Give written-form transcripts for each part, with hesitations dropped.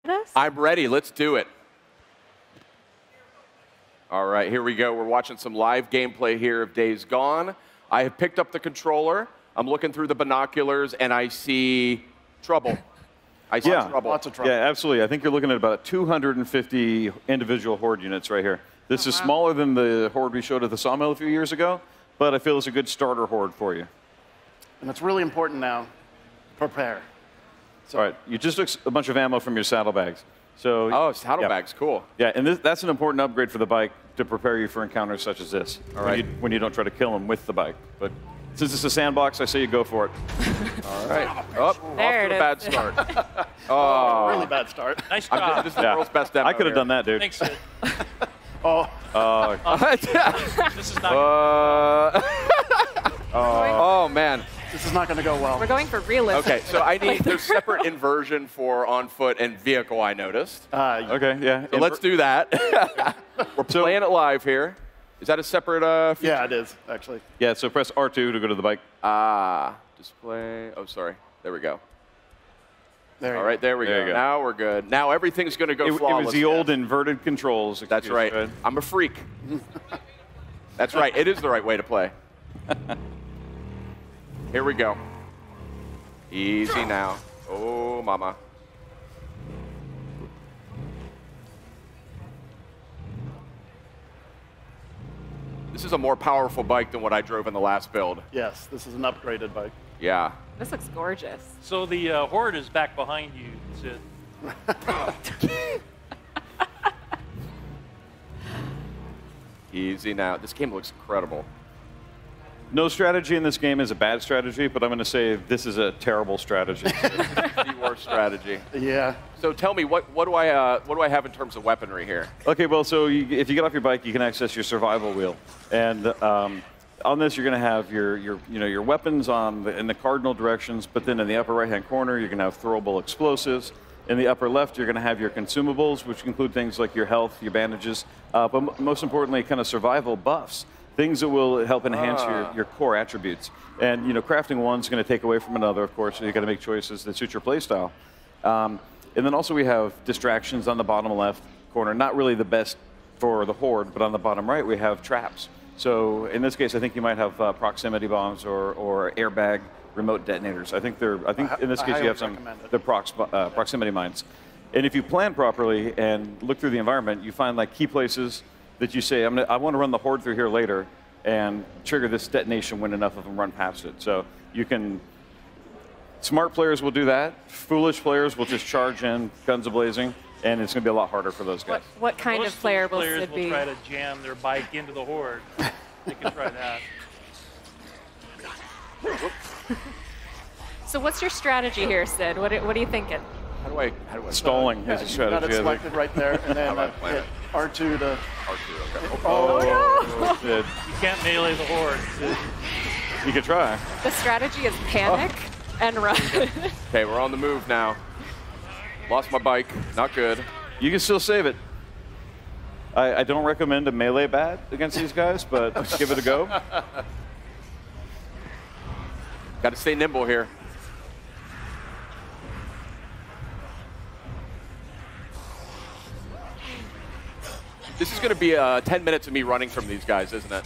us? I'm ready. Let's do it. All right, here we go. We're watching some live gameplay here of Days Gone. I have picked up the controller. I'm looking through the binoculars, and I see trouble. I see trouble. Lots of trouble. Yeah, absolutely. I think you're looking at about 250 individual Horde units right here. This is smaller than the Horde we showed at the Sawmill a few years ago, but I feel it's a good starter Horde for you. And it's really important now. Prepare. So, all right, you just took a bunch of ammo from your saddlebags. So, oh, saddlebags, cool. Yeah, and that's an important upgrade for the bike to prepare you for encounters such as this. All right. When you don't try to kill them with the bike. But since it's a sandbox, I say you go for it. All right. Oh, off to a bad start. Really bad start. Nice job. This is the world's best demo. I could have done that, dude. Thanks, Sid. This is not. Oh, man. This is not going to go well. We're going for realism. Okay, so I need there's separate inversion for on foot and vehicle. I noticed. Okay, yeah. So let's do that. We're playing it live here. Is that a separate feature? Yeah, it is actually. Yeah, so press R2 to go to the bike. Display. Oh, sorry. There we go. There All right, there we go. Now we're good. Now everything's going to go flawless. It was the old inverted controls. That's right. I'm a freak. That's right. It is the right way to play. Here we go. Easy now. Oh, mama. This is a more powerful bike than what I drove in the last build. Yes, this is an upgraded bike. Yeah. This looks gorgeous. So the Horde is back behind you, Sid. Easy now. This game looks incredible. No strategy in this game is a bad strategy, but I'm going to say this is a terrible strategy. The worst strategy. Yeah. So tell me, what do I have in terms of weaponry here? Okay, well, so if you get off your bike, you can access your survival wheel, and on this you're going to have your weapons in the cardinal directions, but then in the upper right-hand corner you're going to have throwable explosives. In the upper left, you're going to have your consumables, which include things like your health, your bandages, but most importantly, kind of survival buffs. Things that will help enhance your core attributes. And crafting one's going to take away from another, of course, so you've got to make choices that suit your playstyle. And then also we have distractions on the bottom left corner. Not really the best for the Horde, but on the bottom right we have traps. So in this case, I think you might have proximity bombs or airbag remote detonators. I think in this case you have the proximity mines. And if you plan properly and look through the environment, you find like key places that you say, I want to run the Horde through here later and trigger this detonation when enough of them run past it. So you can, smart players will do that. Foolish players will just charge in, guns a-blazing, and it's going to be a lot harder for those guys. What kind of player will Sid Sid be? Players will try to jam their bike into the Horde. They can try that. So what's your strategy here, Sid? What are you thinking? How do I Stalling is a strategy. You got it selected right there, and then hit R2 to... R2, okay. Oh, no. You can't melee the Horde. You could try. The strategy is panic and run. Okay, we're on the move now. Lost my bike. Not good. You can still save it. I don't recommend a melee bat against these guys, but give it a go. Got to stay nimble here. This is going to be 10 minutes of me running from these guys, isn't it?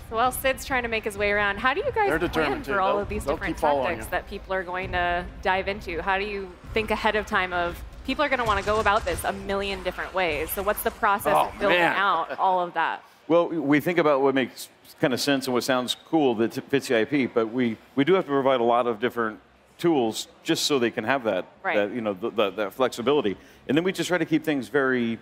Well, Sid's trying to make his way around. How do you guys plan for all of these different tactics that people are going to dive into? How do you think ahead of time of people are going to want to go about this a million different ways? So what's the process of building out all of that? Well, we think about what makes kind of sense and what sounds cool that fits the IP, but we do have to provide a lot of different tools just so they can have that, that flexibility. And then we just try to keep things very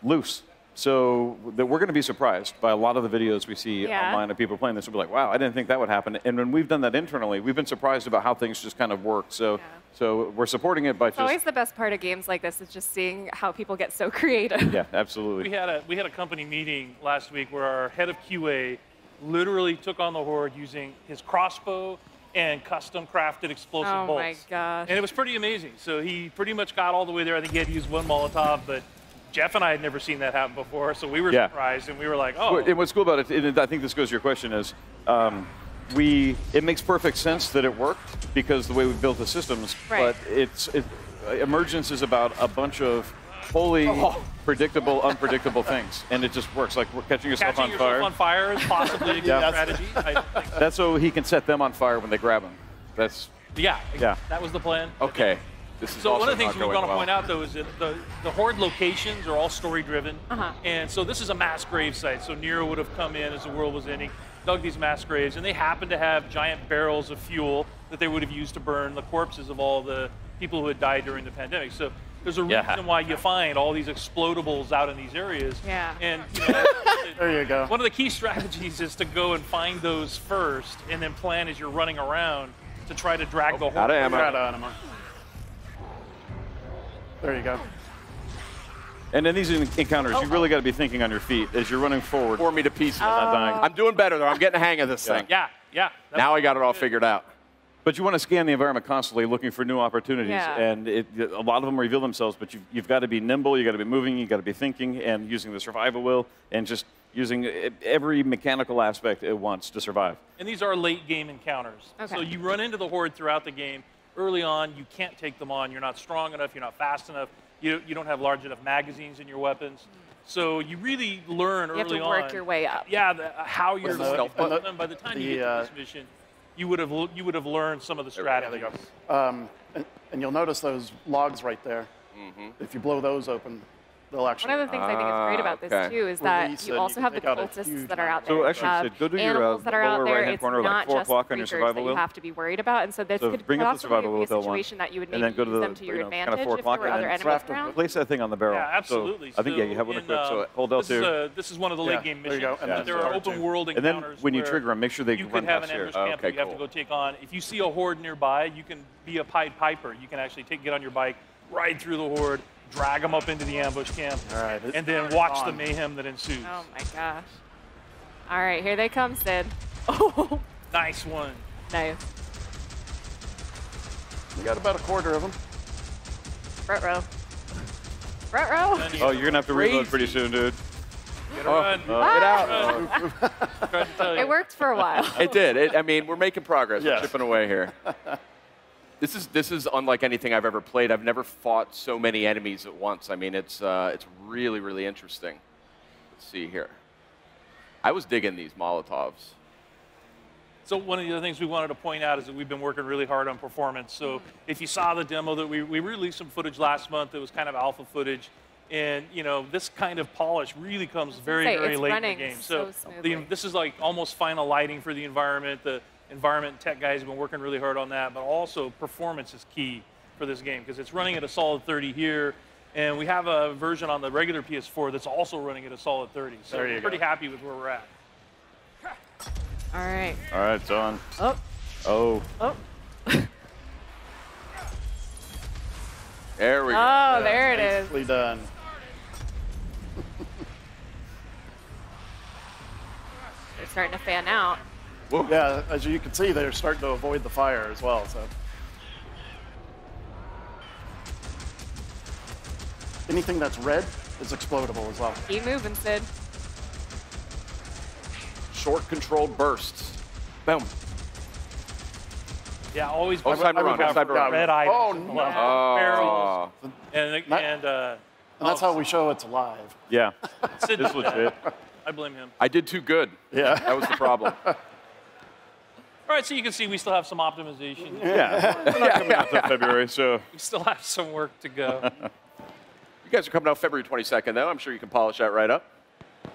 loose so that we're going to be surprised by a lot of the videos we see online of people playing this. We'll be like, wow, I didn't think that would happen. And when we've done that internally, we've been surprised about how things just kind of work. So we're supporting it by it's always the best part of games like this is just seeing how people get so creative. Yeah, absolutely. We had a company meeting last week where our head of QA literally took on the Horde using his crossbow and custom crafted explosive bolts. Oh my gosh. And it was pretty amazing. So he pretty much got all the way there. I think he had to use one Molotov, but Jeff and I had never seen that happen before, so we were surprised, and we were like, oh. And what's cool about it, and I think this goes to your question, is it makes perfect sense that it worked because the way we built the systems. Right. But Emergence is about a bunch of wholly predictable, unpredictable things, and it just works. Like catching yourself on fire. Catching yourself on fire is possibly a good strategy. That's so he can set them on fire when they grab him. That's yeah. That was the plan. Okay. This is so also one of the things we want to well. point out, though, is that the Horde locations are all story-driven, and so this is a mass grave site. So Nero would have come in as the world was ending, dug these mass graves, and they happen to have giant barrels of fuel that they would have used to burn the corpses of all the people who had died during the pandemic. So there's a reason why you find all these explodables out in these areas. Yeah. And there you go. One of the key strategies is to go and find those first, and then plan as you're running around to try to drag the Horde. Out of ammo. There you go. And in these encounters, you really got to be thinking on your feet as you're running forward. Pour me to pieces. Not dying. I'm doing better, though. I'm getting the hang of this thing. Yeah. Now I got it all figured out. But you want to scan the environment constantly, looking for new opportunities. And a lot of them reveal themselves, but you've got to be nimble, you've got to be moving, you've got to be thinking, and using the survival wheel, and just using every mechanical aspect at once to survive. And these are late-game encounters. Okay. So you run into the Horde throughout the game. Early on, you can't take them on. You're not strong enough. You're not fast enough. You don't have large enough magazines in your weapons. So you really learn early on. You have to work your way up. Yeah, how you're going to and them. By the time you get to this mission, you would have learned some of the strategies. And you'll notice those logs right there. If you blow those open, they'll actually. One of the things I think is great about this too is that you also have the cultists that are out there. So actually, Sid, go to your animals that are out there. right-hand It's corner, not like 4 just o'clock on your creatures survival that you wheel. have to be worried about, and so this could bring up the also survival be a wheel with L1. situation that you would And maybe then go to use the them to your kind of advantage 4 if there o'clock were other and enemies around. place that thing on the barrel. Yeah, absolutely. So I think you have one equipped. So hold L2. This is one of the late game missions. There you go. And there are open world And encounters. then when you trigger them, make sure they you run could have an downstairs. ambush camp that you have to go take on. If you see a Horde nearby, you can be a Pied Piper. You can actually get on your bike, ride through the Horde, drag them up into the ambush camp, and then watch the mayhem that ensues. Oh my gosh. All right, here they come, Sid. Oh. Nice one. Nice. We got about a quarter of them. Front row. Front row. Oh, you're going to have to reload pretty soon, dude. Get out. It worked for a while. It did. I mean, we're making progress. Yes. We're chipping away here. This is unlike anything I've ever played. I've never fought so many enemies at once. I mean, it's really, really interesting. Let's see here. I was digging these Molotovs. So one of the other things we wanted to point out is that we've been working really hard on performance. So if you saw the demo that we released some footage last month, it was kind of alpha footage. And this kind of polish really comes very late in the game. So this is like almost final lighting for the environment. The environment and tech guys have been working really hard on that, but also performance is key for this game because it's running at a solid 30 here. And we have a version on the regular PS4 that's also running at a solid 30. So we're pretty happy with where we're at. All right. All right, it's on. Oh. There we go. Oh, there it is. Nicely done. They're starting to fan out. Whoa. Yeah, as you can see, they're starting to avoid the fire as well. So anything that's red is explodable as well. Keep moving, Sid. Short controlled bursts. Boom. Yeah, always Oh, time to run. Time to run. red items. Oh, no. Barrels. And that's how we show it's alive. Yeah, Sid this did was that. it. I blame him. I did too good. Yeah. That was the problem. All right, so you can see we still have some optimization. Yeah, we're not coming out until February, so. We still have some work to go. You guys are coming out February 22nd, though. I'm sure you can polish that right up.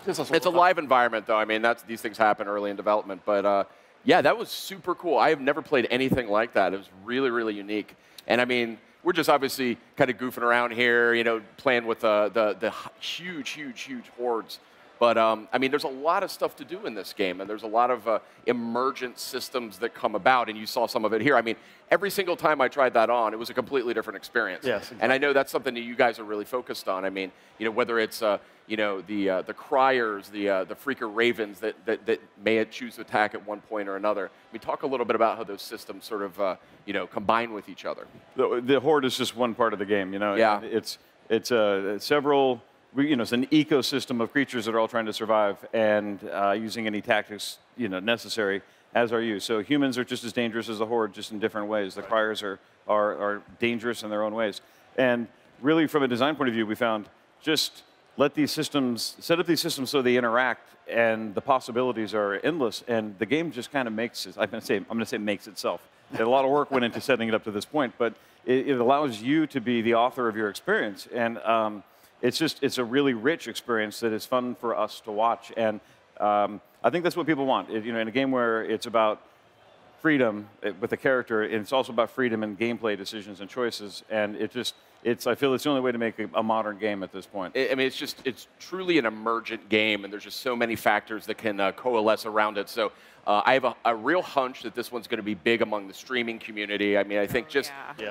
It's a live environment, though. I mean, these things happen early in development. But, yeah, that was super cool. I have never played anything like that. It was really, really unique. And, I mean, we're just obviously kind of goofing around here, playing with the huge hordes. But, I mean, there's a lot of stuff to do in this game, and there's a lot of emergent systems that come about, and you saw some of it here. I mean, every single time I tried that on, it was a completely different experience. Yes, exactly. And I know that's something that you guys are really focused on. I mean, whether it's, the criers, the freaker ravens that may choose to attack at one point or another. I mean, talk a little bit about how those systems sort of, combine with each other. The Horde is just one part of the game, Yeah. It's several... it's an ecosystem of creatures that are all trying to survive and using any tactics necessary. as are you. So humans are just as dangerous as the Horde, just in different ways. The Criers are dangerous in their own ways. And really, from a design point of view, we found just let these systems, set up these systems so they interact, and the possibilities are endless. And the game just kind of makes it, I'm going to say makes itself. A lot of work went into setting it up to this point, but it allows you to be the author of your experience. And it's a really rich experience that is fun for us to watch. And I think that's what people want. In a game where it's about freedom with a character, and it's also about freedom in gameplay decisions and choices. And I feel it's the only way to make a modern game at this point. I mean, it's truly an emergent game, and there's just so many factors that can coalesce around it. So I have a real hunch that this one's going to be big among the streaming community. I mean, I think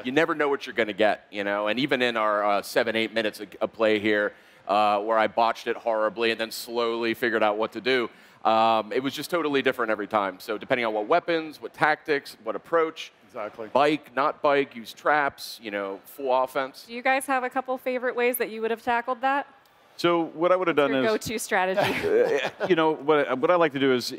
you never know what you're going to get, And even in our 7-8 minutes of play here, where I botched it horribly and then slowly figured out what to do, it was just totally different every time. So depending on what weapons, what tactics, what approach, bike, not bike, use traps, full offense. Do you guys have a couple favorite ways that you would have tackled that? So what I would have done is go-to strategy. What I like to do is,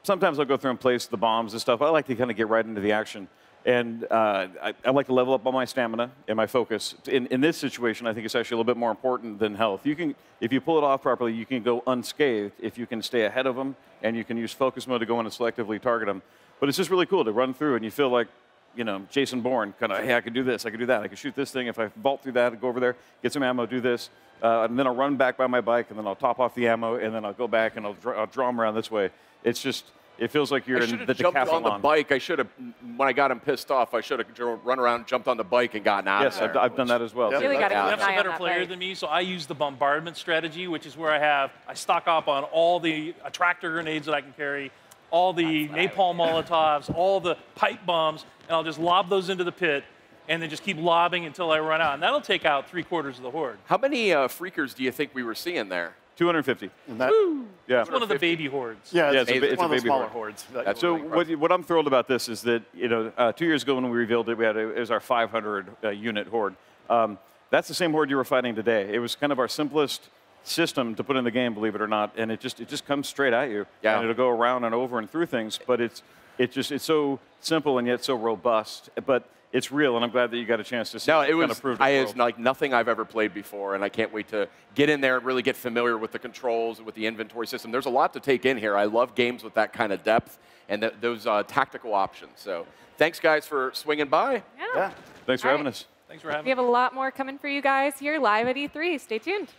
sometimes I'll go through and place the bombs and stuff. I like to kind of get right into the action. And I like to level up on my stamina and my focus. In this situation, I think it's actually a little bit more important than health. If you pull it off properly, you can go unscathed if you can stay ahead of them, and you can use focus mode to go in and selectively target them. But it's just really cool to run through, and you feel like, Jason Bourne, kind of, hey, I could do this, I could do that, I could shoot this thing. If I vault through that, go over there, get some ammo, do this. And then I'll run back by my bike, and then I'll top off the ammo, and then I'll go back, and I'll draw them around this way. It's just... It feels like you're in the decathlon. On the bike. I should have, when I got him pissed off, I should have run around, jumped on the bike, and gotten out of there. Yes, I've done that as well. Really got to Jeff's a better player than me, so I use the bombardment strategy, which is where I stock up on all the attractor grenades that I can carry, all the napalm Molotovs, all the pipe bombs, and I'll just lob those into the pit, and then just keep lobbing until I run out. And that'll take out 3/4 of the Horde. How many freakers do you think we were seeing there? 250. Yeah. It's one of the baby hordes. Yeah, it's one of the baby smaller horde. hordes. So what I'm thrilled about this is that 2 years ago when we revealed it, it was our 500 unit horde. That's the same horde you were fighting today. It was kind of our simplest system to put in the game, believe it or not, and it just comes straight at you. Yeah. And it'll go around and over and through things, but it's so simple and yet so robust. But it's real, and I'm glad that you got a chance to see. No, it was like nothing I've ever played before, and I can't wait to get in there and really get familiar with the controls and with the inventory system. There's a lot to take in here. I love games with that kind of depth and those tactical options. So thanks, guys, for swinging by. Yeah. Thanks for having us. Thanks for having us. We have a lot more coming for you guys here live at E3. Stay tuned.